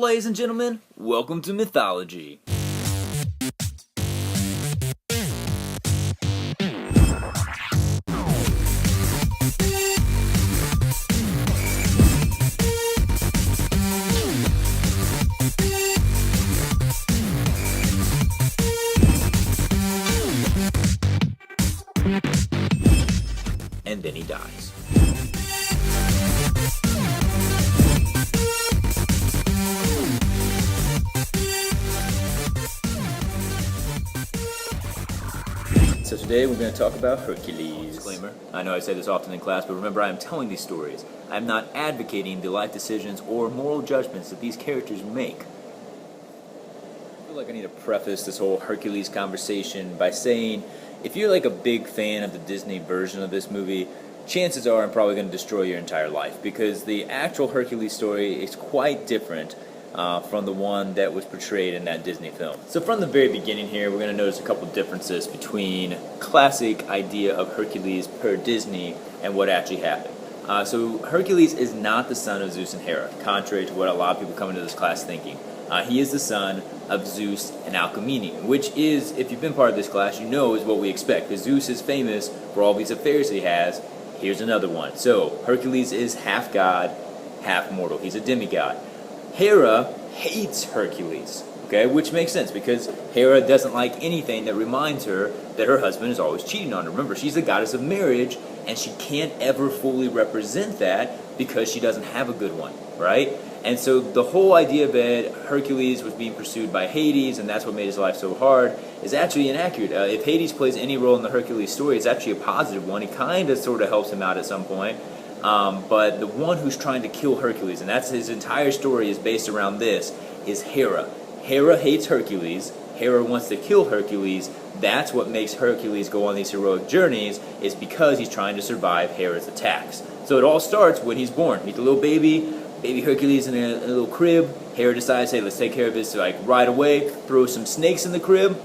ladies and gentlemen? Welcome to Mythology. And then he dies. So today we're going to talk about Hercules. Disclaimer, I know I say this often in class, but remember I am telling these stories. I am not advocating the life decisions or moral judgments that these characters make. I feel like I need to preface this whole Hercules conversation by saying, if you're like a big fan of the Disney version of this movie, chances are I'm probably going to destroy your entire life, because the actual Hercules story is quite different from the one that was portrayed in that Disney film. So from the very beginning here, we're going to notice a couple differences between classic idea of Hercules per Disney and what actually happened. So Hercules is not the son of Zeus and Hera, contrary to what a lot of people come into this class thinking. He is the son of Zeus and Alcmene, which is, if you've been part of this class, you know is what we expect, because Zeus is famous for all these affairs he has. Here's another one. So Hercules is half god, half mortal. He's a demigod. Hera hates Hercules, okay, which makes sense because Hera doesn't like anything that reminds her that her husband is always cheating on her. Remember, she's the goddess of marriage, and she can't ever fully represent that because she doesn't have a good one, right? And so the whole idea that Hercules was being pursued by Hades, and that's what made his life so hard, is actually inaccurate. If Hades plays any role in the Hercules story, it's actually a positive one. He kind of sort of helps him out at some point. But the one who's trying to kill Hercules, and that's his entire story is based around this, is Hera. Hera hates Hercules. Hera wants to kill Hercules. That's what makes Hercules go on these heroic journeys, is because he's trying to survive Hera's attacks. So it all starts when he's born. Meet the little baby Hercules in a little crib. Hera decides, hey, let's take care of this like right away. Throw some snakes in the crib.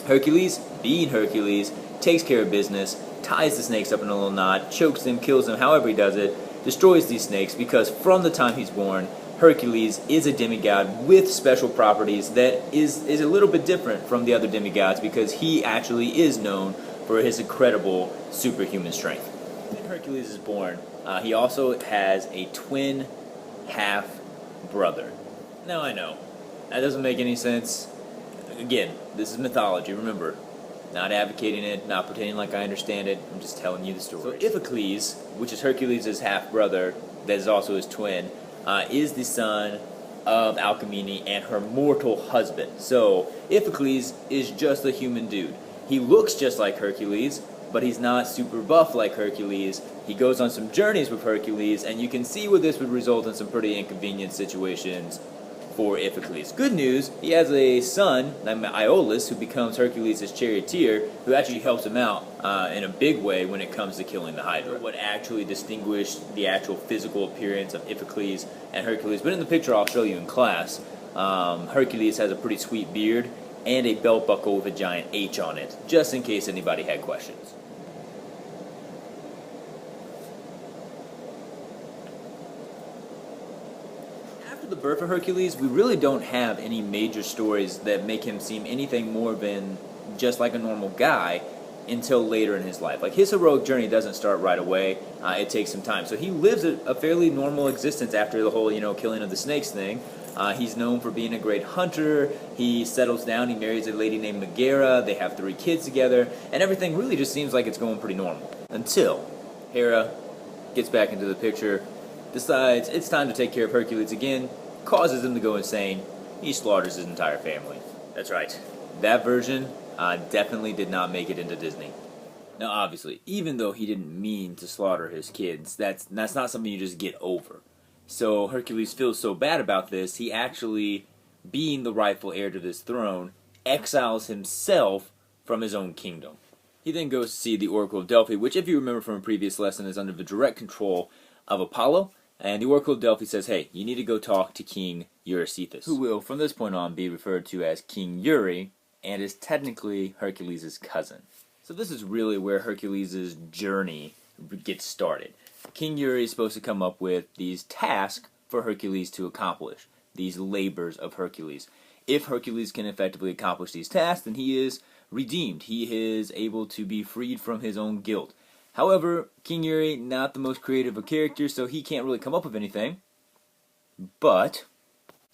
Hercules, being Hercules, takes care of business, ties the snakes up in a little knot, chokes them, kills them, however he does it, destroys these snakes, because from the time he's born, Hercules is a demigod with special properties that is a little bit different from the other demigods, because he actually is known for his incredible superhuman strength. When Hercules is born, he also has a twin half-brother. Now I know, that doesn't make any sense. Again, this is mythology, remember. Not advocating it, not pretending like I understand it, I'm just telling you the story. So Hippolytas, which is Hercules' half-brother, that is also his twin, is the son of Alcmene and her mortal husband. So Hippolytas is just a human dude. He looks just like Hercules, but he's not super buff like Hercules. He goes on some journeys with Hercules, and you can see where this would result in some pretty inconvenient situations for Hippolytas. Good news, he has a son named Iolaus who becomes Hercules' charioteer, who actually helps him out in a big way when it comes to killing the Hydra. What actually distinguished the actual physical appearance of Hippolytas and Hercules, but in the picture I'll show you in class, Hercules has a pretty sweet beard and a belt buckle with a giant H on it, just in case anybody had questions. The birth of Hercules, we really don't have any major stories that make him seem anything more than just like a normal guy until later in his life. Like, his heroic journey doesn't start right away. It takes some time. So he lives a fairly normal existence after the whole, killing of the snakes thing. He's known for being a great hunter. He settles down. He marries a lady named Megara. They have 3 kids together. And everything really just seems like it's going pretty normal. Until Hera gets back into the picture, decides it's time to take care of Hercules again, causes him to go insane. He slaughters his entire family. That's right. That version definitely did not make it into Disney. Now, obviously, even though he didn't mean to slaughter his kids, that's not something you just get over. So Hercules feels so bad about this, he actually, being the rightful heir to this throne, exiles himself from his own kingdom. He then goes to see the Oracle of Delphi, which, if you remember from a previous lesson, is under the direct control of Apollo. And the Oracle of Delphi says, hey, you need to go talk to King Eurystheus, who will, from this point on, be referred to as King Eury, and is technically Hercules' cousin. So this is really where Hercules' journey gets started. King Eury is supposed to come up with these tasks for Hercules to accomplish. these labors of Hercules. If Hercules can effectively accomplish these tasks, then he is redeemed. He is able to be freed from his own guilt. However, King Uri, not the most creative of characters, so he can't really come up with anything. But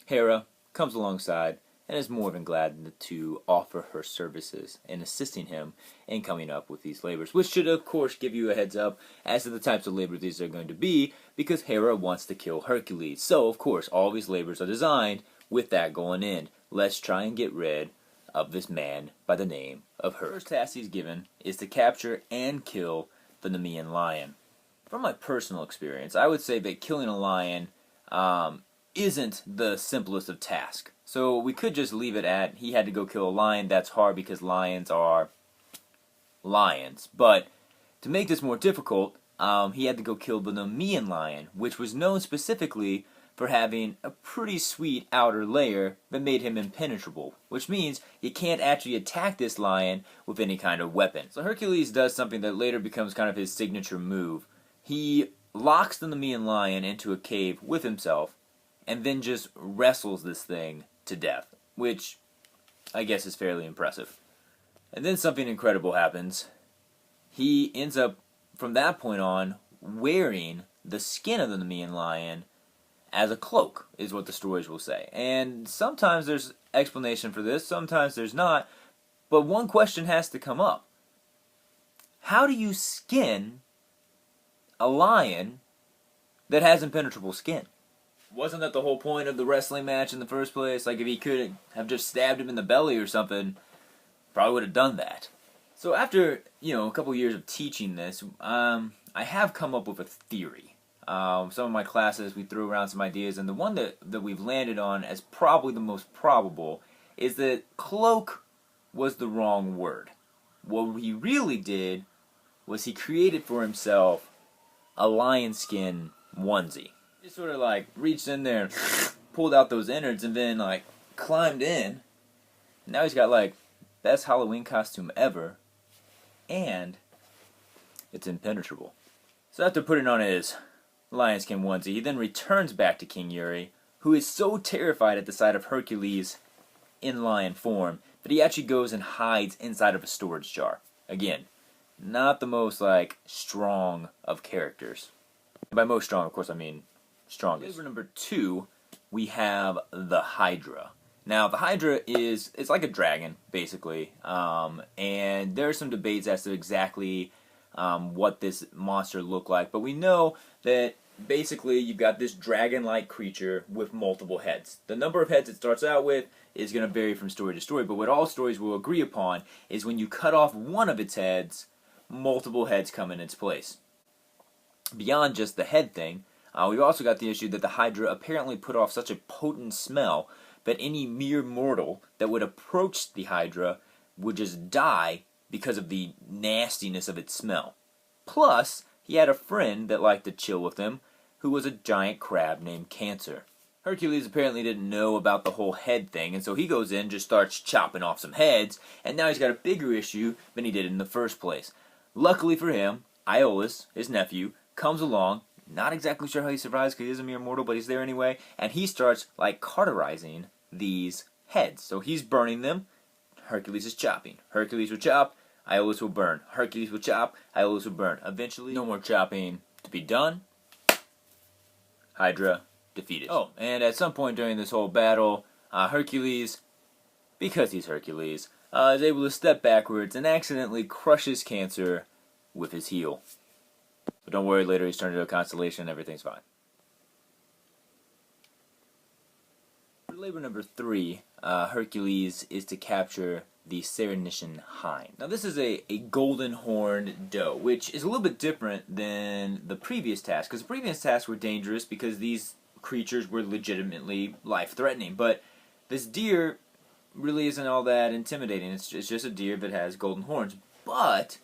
Hera comes alongside and is more than glad to offer her services in assisting him in coming up with these labors, which should of course give you a heads up as to the types of labors these are going to be, because Hera wants to kill Hercules. So of course all these labors are designed with that going in. Let's try and get rid of this man by the name of Hercules. The first task he's given is to capture and kill the Nemean Lion. From my personal experience, I would say that killing a lion isn't the simplest of tasks. So we could just leave it at he had to go kill a lion. That's hard because lions are lions. But to make this more difficult, he had to go kill the Nemean Lion, which was known specifically for having a pretty sweet outer layer that made him impenetrable, which means you can't actually attack this lion with any kind of weapon. So Hercules does something that later becomes kind of his signature move. He locks the Nemean Lion into a cave with himself, and then just wrestles this thing to death, which I guess is fairly impressive. And then something incredible happens. He ends up, from that point on, wearing the skin of the Nemean Lion as a cloak, is what the stories will say. And sometimes there's explanation for this, sometimes there's not, but one question has to come up. How do you skin a lion that has impenetrable skin? Wasn't that the whole point of the wrestling match in the first place? Like, if he could have just stabbed him in the belly or something, probably would have done that. So after, a couple years of teaching this, I have come up with a theory. Some of my classes, we threw around some ideas, and the one that we've landed on as probably the most probable is that cloak was the wrong word. What he really did was he created for himself a lion skin onesie. He sort of like reached in there, pulled out those innards, and then like climbed in. Now he's got like best Halloween costume ever, and it's impenetrable. So after putting on his lion skin onesie, he then returns back to King Uri, who is so terrified at the sight of Hercules in lion form that he actually goes and hides inside of a storage jar. Again, not the most like strong of characters. And by most strong, of course, I mean strongest. Flavor number 2, we have the Hydra. Now, the Hydra it's like a dragon, basically, and there are some debates as to exactly what this monster looked like, but we know that basically you've got this dragon-like creature with multiple heads. The number of heads it starts out with is going to vary from story to story, but what all stories will agree upon is when you cut off one of its heads, multiple heads come in its place. Beyond just the head thing, we've also got the issue that the Hydra apparently put off such a potent smell that any mere mortal that would approach the Hydra would just die because of the nastiness of its smell. Plus, he had a friend that liked to chill with him, who was a giant crab named Cancer. Hercules apparently didn't know about the whole head thing, and so he goes in, just starts chopping off some heads, and now he's got a bigger issue than he did in the first place. Luckily for him, Iolaus, his nephew, comes along. Not exactly sure how he survives because he is a mere mortal, but he's there anyway. And he starts, like, cauterizing these heads. So he's burning them. Hercules is chopping. Hercules will chop. Iolaus will burn. Hercules will chop. Iolaus will burn. Eventually, no more chopping to be done. Hydra defeated. Oh, and at some point during this whole battle, Hercules, because he's Hercules, is able to step backwards and accidentally crushes Cancer with his heel. But don't worry, later he's turned into a constellation and everything's fine. For labor number 3, Hercules is to capture the Cernician hind. Now this is a golden horned doe, which is a little bit different than the previous task, because the previous tasks were dangerous because these creatures were legitimately life-threatening, but this deer really isn't all that intimidating. It's just a deer that has golden horns, but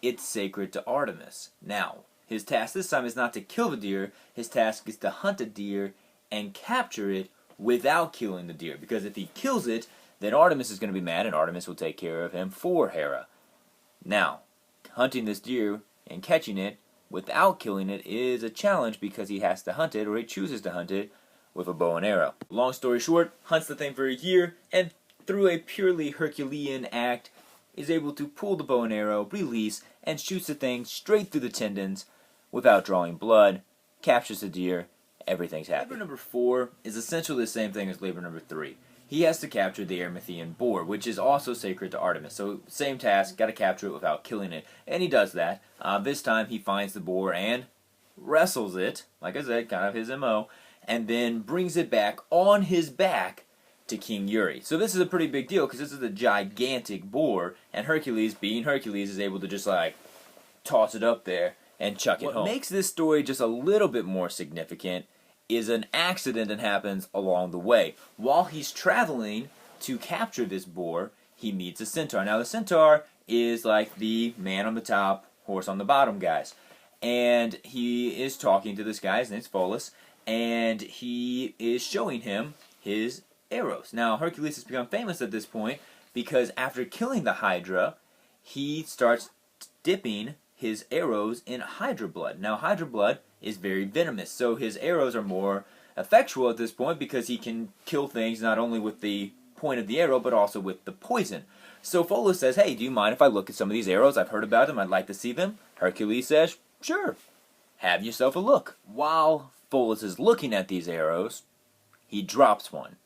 it's sacred to Artemis. Now, his task this time is not to kill the deer, his task is to hunt a deer and capture it without killing the deer, because if he kills it, then Artemis is going to be mad and Artemis will take care of him for Hera. Now, hunting this deer and catching it without killing it is a challenge because he has to hunt it, or he chooses to hunt it, with a bow and arrow. Long story short, hunts the thing for a year, and through a purely Herculean act, is able to pull the bow and arrow, release, and shoots the thing straight through the tendons without drawing blood, captures the deer, everything's happy. Labor number 4 is essentially the same thing as labor number 3. He has to capture the Nemean Boar, which is also sacred to Artemis. So same task, got to capture it without killing it. And he does that. This time he finds the boar and wrestles it, like I said, kind of his MO, and then brings it back on his back to King Guyrun. So this is a pretty big deal because this is a gigantic boar, and Hercules, being Hercules, is able to just like toss it up there and chuck it home. What makes this story just a little bit more significant is an accident that happens along the way. While he's traveling to capture this boar, he meets a centaur. Now the centaur is like the man on the top, horse on the bottom guys. And he is talking to this guy, his name's Pholus, and he is showing him his arrows. Now Hercules has become famous at this point because after killing the Hydra, he starts dipping his arrows in Hydra blood. Now Hydra blood is very venomous, so his arrows are more effectual at this point because he can kill things not only with the point of the arrow but also with the poison. So Pholus says, hey, do you mind if I look at some of these arrows? I've heard about them, I'd like to see them. Hercules says, sure, have yourself a look. While Pholus is looking at these arrows, he drops one.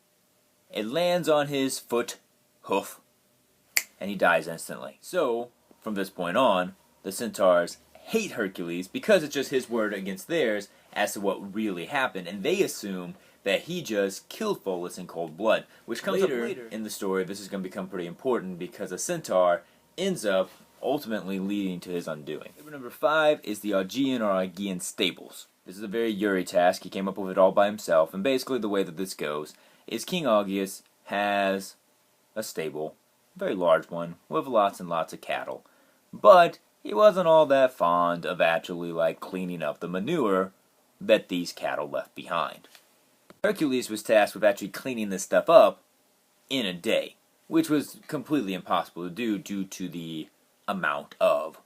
It lands on his foot, hoof, and he dies instantly. So, from this point on, the centaurs hate Hercules because it's just his word against theirs as to what really happened, and they assume that he just killed Pholus in cold blood, which comes later in the story. This is going to become pretty important because a centaur ends up ultimately leading to his undoing. Number 5 is the Augean or Augean stables. This is a very Guyrun task. He came up with it all by himself, and basically the way that this goes is King Augeas has a stable, a very large one, with lots and lots of cattle, but he wasn't all that fond of actually like cleaning up the manure that these cattle left behind. Hercules was tasked with actually cleaning this stuff up in a day, which was completely impossible to do due to the amount of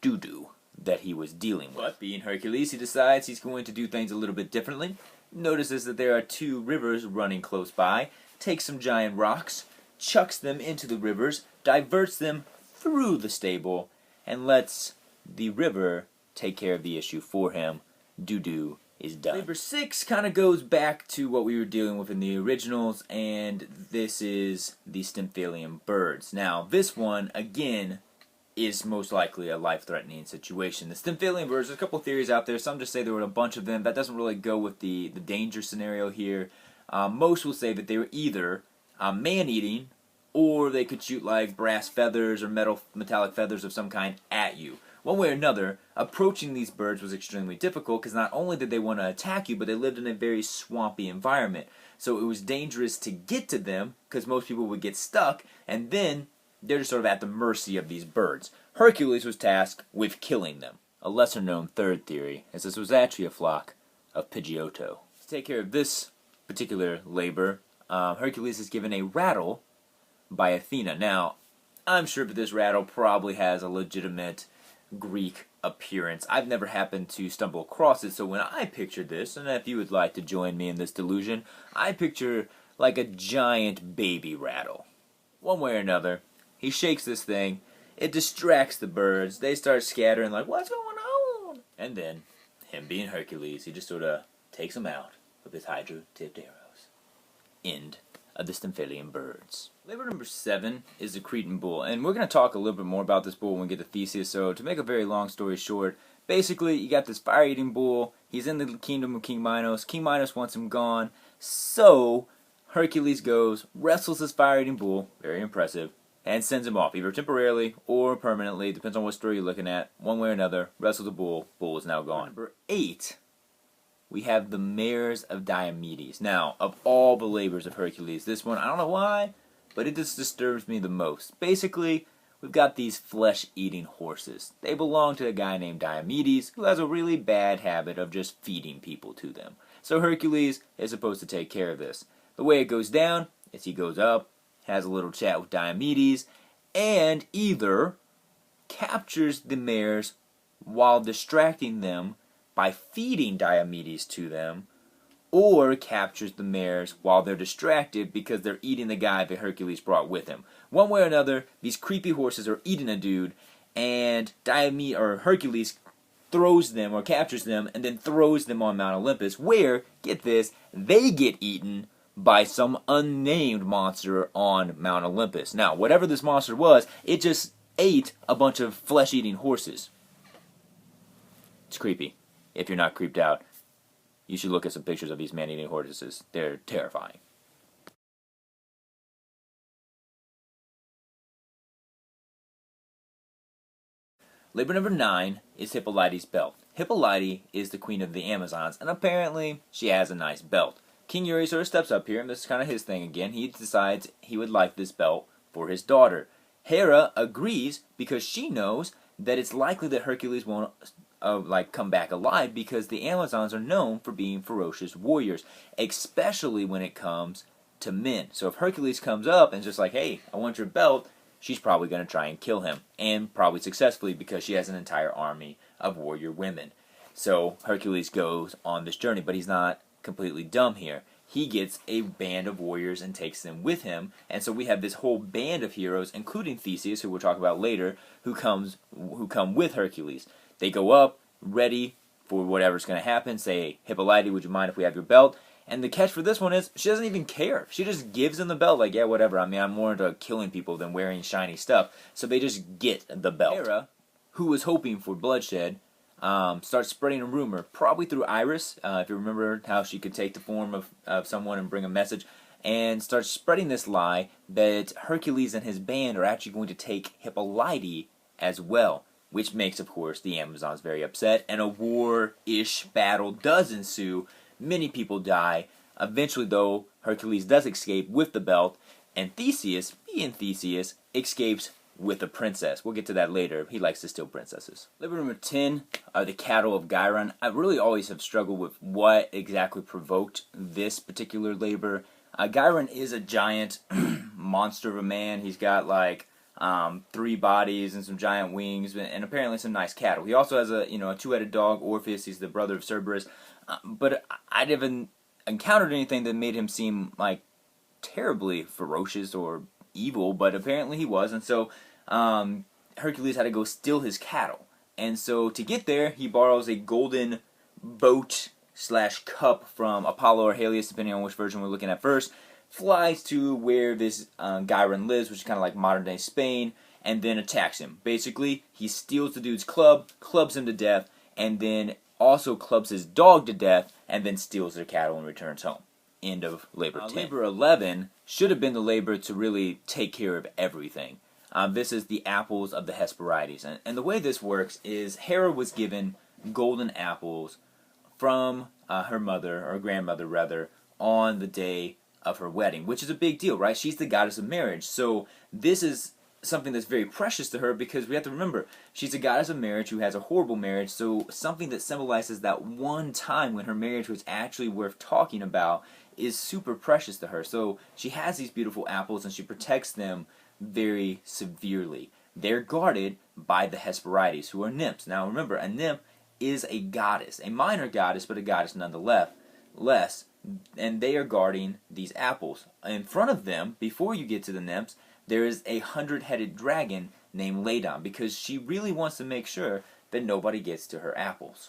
doo-doo that he was dealing with. But being Hercules, he decides he's going to do things a little bit differently. Notices that there are 2 rivers running close by, takes some giant rocks, chucks them into the rivers, diverts them through the stable, and lets the river take care of the issue for him. Doo-doo is done. Labor 6 kind of goes back to what we were dealing with in the originals, and this is the Stymphalian Birds. Now, this one, again, is most likely a life-threatening situation. The Stymphalian Birds, there's a couple theories out there. Some just say there were a bunch of them. That doesn't really go with the danger scenario here. Most will say that they were either man-eating, or they could shoot like brass feathers or metallic feathers of some kind at you. One way or another, approaching these birds was extremely difficult because not only did they want to attack you, but they lived in a very swampy environment. So it was dangerous to get to them because most people would get stuck, and then they're just sort of at the mercy of these birds. Hercules was tasked with killing them. A lesser-known third theory is this was actually a flock of Pidgeotto. To take care of this particular labor, Hercules is given a rattle by Athena. Now, I'm sure that this rattle probably has a legitimate Greek appearance. I've never happened to stumble across it, so when I pictured this, and if you would like to join me in this delusion, I picture like a giant baby rattle. One way or another, he shakes this thing, it distracts the birds, they start scattering like, what's going on? And then, him being Hercules, he just sort of takes them out with his Hydra-tipped arrows. End of the Stymphalian Birds. Labor number 7 is the Cretan Bull, and we're going to talk a little bit more about this bull when we get to Theseus. So to make a very long story short, basically you got this fire-eating bull, he's in the kingdom of King Minos, King Minos wants him gone, so Hercules goes, wrestles this fire-eating bull, very impressive, and sends him off, either temporarily or permanently, depends on what story you're looking at. One way or another, wrestles the bull, bull is now gone. Number 8, we have the mares of Diomedes. Now, of all the labors of Hercules, this one, I don't know why, but it just disturbs me the most. Basically, we've got these flesh-eating horses. They belong to a guy named Diomedes, who has a really bad habit of just feeding people to them. So Hercules is supposed to take care of this. The way it goes down is he goes up, has a little chat with Diomedes, and either captures the mares while distracting them by feeding Diomedes to them, or captures the mares while they're distracted because they're eating the guy that Hercules brought with him. One way or another, these creepy horses are eating a dude, and Hercules throws them or captures them and then throws them on Mount Olympus, where, get this, they get eaten by some unnamed monster on Mount Olympus. Now, whatever this monster was, it just ate a bunch of flesh-eating horses. It's creepy. If you're not creeped out, you should look at some pictures of these man-eating horses. They're terrifying. Labor number 9 is Hippolytas Belt. Hippolyte is the queen of the Amazons, and apparently she has a nice belt. King Eury sort of steps up here, and this is kind of his thing again. He decides he would like this belt for his daughter. Hera agrees because she knows that it's likely that Hercules won't come back alive, because the Amazons are known for being ferocious warriors, especially when it comes to men. So if Hercules comes up and is just like, hey, I want your belt, she's probably going to try and kill him, and probably successfully, because she has an entire army of warrior women. So Hercules goes on this journey, but he's not completely dumb here. He gets a band of warriors and takes them with him, and so we have this whole band of heroes, including Theseus, who we'll talk about later, who come with Hercules. They go up, ready for whatever's going to happen, say, Hippolyte, would you mind if we have your belt? And the catch for this one is, she doesn't even care. She just gives him the belt, like, yeah, whatever. I mean, I'm more into killing people than wearing shiny stuff. So they just get the belt. Hera, who was hoping for bloodshed, starts spreading a rumor, probably through Iris, if you remember how she could take the form of someone and bring a message, and starts spreading this lie that Hercules and his band are actually going to take Hippolyte as well, which makes, of course, the Amazons very upset, and a war-ish battle does ensue. Many people die. Eventually, though, Hercules does escape with the belt, and Theseus, being Theseus, escapes with a princess. We'll get to that later. He likes to steal princesses. Labor number 10 are the cattle of Guyrun. I really always have struggled with what exactly provoked this particular labor. Guyrun is a giant monster of a man. He's got like 3 bodies and some giant wings, and apparently some nice cattle. He also has a two-headed dog, Orpheus. He's the brother of Cerberus. But I haven't encountered anything that made him seem like terribly ferocious or evil, but apparently he was, and so Hercules had to go steal his cattle. And so to get there, he borrows a golden boat / cup from Apollo or Helios, depending on which version we're looking at first, flies to where this Guyrun lives, which is kind of like modern-day Spain, and then attacks him. Basically, he steals the dude's club, clubs him to death, and then also clubs his dog to death, and then steals their cattle and returns home. End of Labor 10. Labor 11 should have been the labor to really take care of everything. This is the apples of the Hess Varieties. And the way this works is Hera was given golden apples from her mother, or grandmother rather, on the day of her wedding, which is a big deal, right? She's the goddess of marriage. So this is something that's very precious to her, because we have to remember, she's a goddess of marriage who has a horrible marriage, so something that symbolizes that one time when her marriage was actually worth talking about is super precious to her. So she has these beautiful apples, and she protects them very severely. They're guarded by the Hess Varieties, who are nymphs. Now remember, a nymph is a goddess, a minor goddess, but a goddess nonetheless, and they are guarding these apples. In front of them, before you get to the nymphs, there is a 100-headed dragon named Ladon, because she really wants to make sure that nobody gets to her apples.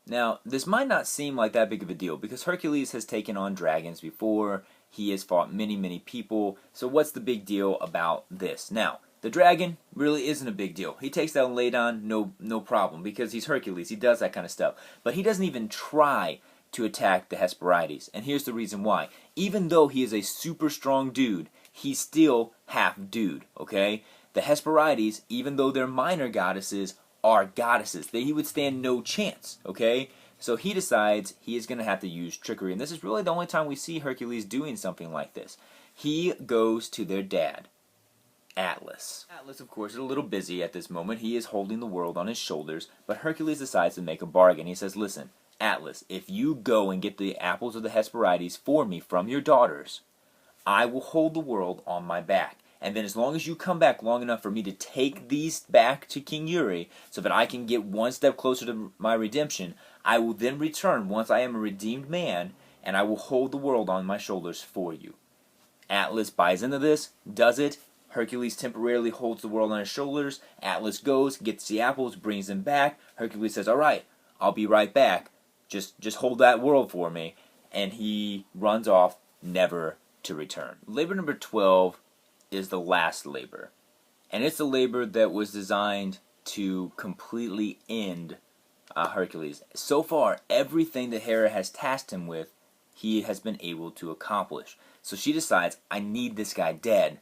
Now, this might not seem like that big of a deal, because Hercules has taken on dragons before. He has fought many, many people. So what's the big deal about this? Now, the dragon really isn't a big deal. He takes down Ladon, no problem, because he's Hercules. He does that kind of stuff. But he doesn't even try to attack the Hesperides. And here's the reason why. Even though he is a super strong dude, he's still half dude, okay? The Hesperides, even though they're minor goddesses, are goddesses. He would stand no chance, okay? So he decides he is going to have to use trickery. And this is really the only time we see Hercules doing something like this. He goes to their dad, Atlas. Atlas, of course, is a little busy at this moment. He is holding the world on his shoulders. But Hercules decides to make a bargain. He says, listen, Atlas, if you go and get the apples of the Hesperides for me from your daughters, I will hold the world on my back. And then as long as you come back long enough for me to take these back to King Eury so that I can get one step closer to my redemption, I will then return once I am a redeemed man, and I will hold the world on my shoulders for you. Atlas buys into this, does it. Hercules temporarily holds the world on his shoulders. Atlas goes, gets the apples, brings them back. Hercules says, all right, I'll be right back. Just hold that world for me. And he runs off, never to return. Labor number 12 is the last labor. And it's the labor that was designed to completely end Hercules. So far, everything that Hera has tasked him with, he has been able to accomplish. So she decides, I need this guy dead.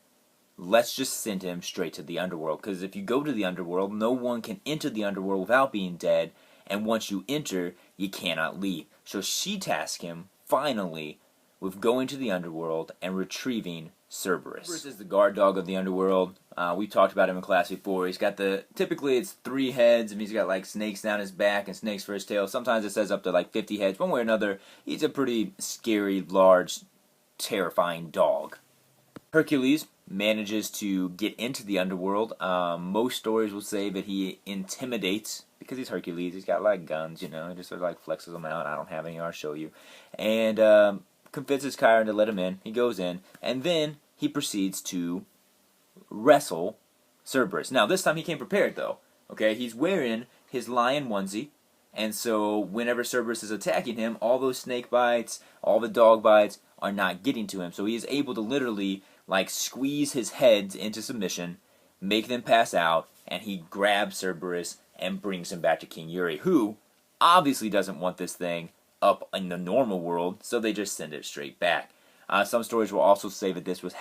Let's just send him straight to the underworld. Because if you go to the underworld, no one can enter the underworld without being dead. And once you enter, you cannot leave. So she tasks him, finally, with going to the underworld and retrieving Cerberus. Cerberus is the guard dog of the underworld. We talked about him in class before. He's got typically it's 3 heads, and he's got like snakes down his back and snakes for his tail. Sometimes it says up to like 50 heads. One way or another, he's a pretty scary, large, terrifying dog. Hercules manages to get into the underworld. Most stories will say that he intimidates, because he's Hercules. He's got like guns, you know. He just sort of like flexes them out. I don't have any. I'll show you. And convinces Guyrun to let him in. He goes in, and then he proceeds to wrestle Cerberus. Now, this time he came prepared, though. Okay, he's wearing his lion onesie, and so whenever Cerberus is attacking him, all those snake bites, all the dog bites are not getting to him. So he is able to literally like squeeze his heads into submission, make them pass out, and he grabs Cerberus and brings him back to King Yuri, who obviously doesn't want this thing up in the normal world, so they just send it straight back. Some stories will also say that this was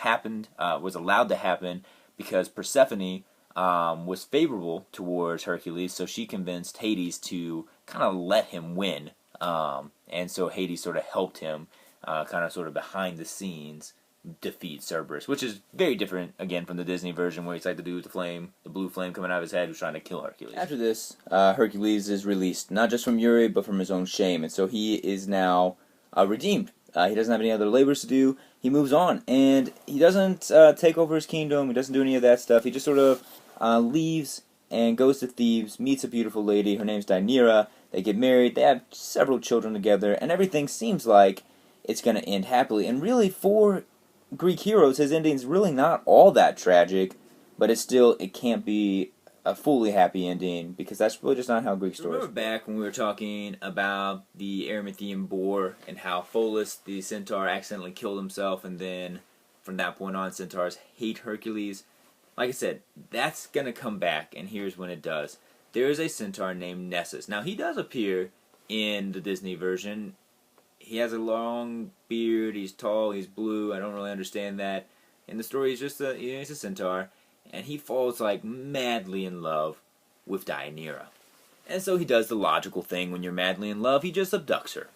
allowed to happen because Persephone was favorable towards Hercules, so she convinced Hades to kind of let him win, and so Hades sort of helped him, kind of sort of behind the scenes, defeat Cerberus, which is very different, again, from the Disney version where he's like the dude with the blue flame coming out of his head who's trying to kill Hercules. After this, Hercules is released, not just from Yuri, but from his own shame, and so he is now redeemed. He doesn't have any other labors to do. He moves on, and he doesn't take over his kingdom. He doesn't do any of that stuff. He just sort of leaves and goes to Thebes, meets a beautiful lady. Her name's Deianira. They get married. They have several children together, and everything seems like it's going to end happily. And really, for Greek heroes, his ending's really not all that tragic, but it can't be a fully happy ending, because that's really just not how Greek stories. Remember back when we were talking about the Arimathean Boar and how Pholus, the centaur, accidentally killed himself, and then from that point on, centaurs hate Hercules? Like I said, that's going to come back, and here's when it does. There is a centaur named Nessus. Now, he does appear in the Disney version. He has a long beard, he's tall, he's blue, I don't really understand that. In the story, he's just he's a centaur, and he falls like madly in love with Deianira. And so he does the logical thing when you're madly in love, he just abducts her.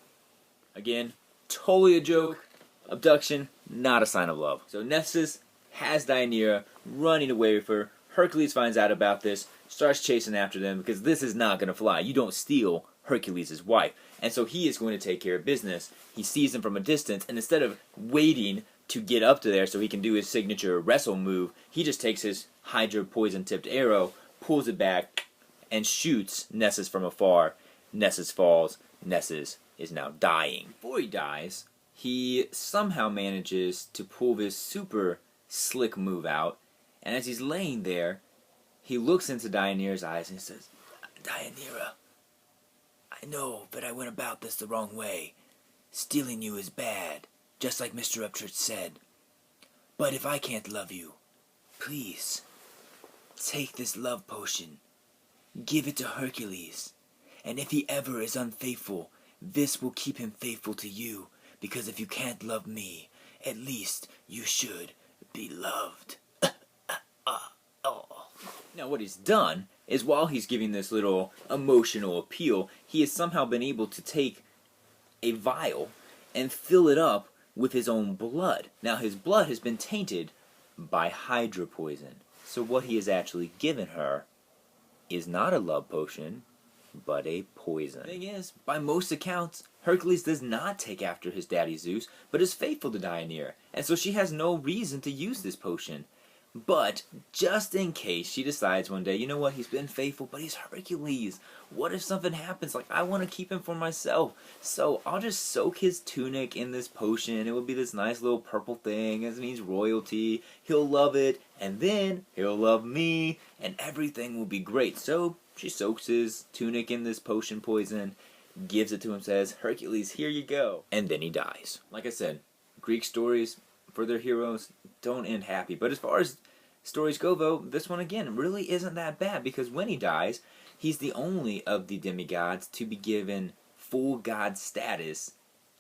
Again, totally a joke. Abduction, not a sign of love. So Nessus has Deianira running away with her. Hercules finds out about this, starts chasing after them, because this is not going to fly. You don't steal Hercules' wife. And so he is going to take care of business. He sees him from a distance, and instead of waiting to get up to there so he can do his signature wrestle move, he just takes his Hydra poison-tipped arrow, pulls it back, and shoots Nessus from afar. Nessus falls. Nessus is now dying. Before he dies, he somehow manages to pull this super slick move out, and as he's laying there, he looks into Deianira's eyes and says, Deianira, I know that I went about this the wrong way. Stealing you is bad, just like Mr. Upchurch said. But if I can't love you, please, take this love potion. Give it to Hercules. And if he ever is unfaithful, this will keep him faithful to you. Because if you can't love me, at least you should be loved. Now what he's done is, while he's giving this little emotional appeal, he has somehow been able to take a vial and fill it up with his own blood. Now his blood has been tainted by Hydra poison. So what he has actually given her is not a love potion, but a poison. The thing is, by most accounts, Hercules does not take after his daddy Zeus, but is faithful to Deianira, and so she has no reason to use this potion. But just in case she decides one day, you know what, he's been faithful, but he's Hercules. What if something happens? Like, I want to keep him for myself. So I'll just soak his tunic in this potion. It will be this nice little purple thing. It means royalty. He'll love it. And then he'll love me. And everything will be great. So she soaks his tunic in this potion poison, gives it to him, says, Hercules, here you go. And then he dies. Like I said, Greek stories for their heroes don't end happy. But as far as stories go, though, this one, again, really isn't that bad, because when he dies, he's the only of the demigods to be given full god status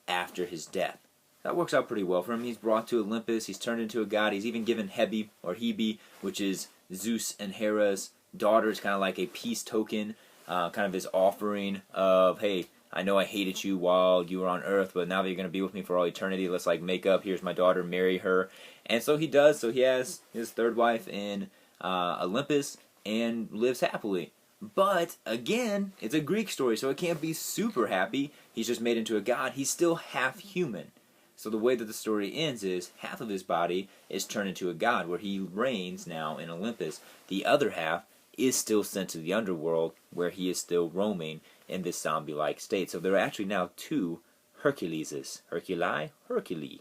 after his death. That works out pretty well for him. He's brought to Olympus, he's turned into a god, he's even given Hebe, or Hebe, which is Zeus and Hera's daughter. It's kind of like a peace token, kind of his offering of, hey, I know I hated you while you were on Earth, but now that you're going to be with me for all eternity, let's like make up. Here's my daughter, marry her. And so he does. So he has his third wife in Olympus and lives happily. But again, it's a Greek story, so it can't be super happy. He's just made into a god. He's still half human. So the way that the story ends is half of his body is turned into a god, where he reigns now in Olympus. The other half is still sent to the underworld, where he is still roaming in this zombie-like state. So there are actually now two Herculeses. Hercule.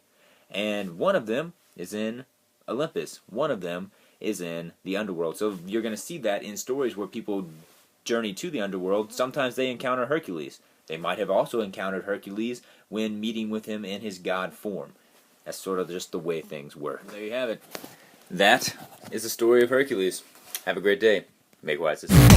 And one of them is in Olympus. One of them is in the underworld. So you're going to see that in stories where people journey to the underworld. Sometimes they encounter Hercules. They might have also encountered Hercules when meeting with him in his god form. That's sort of just the way things work. There you have it. That is the story of Hercules. Have a great day. Make wise decisions.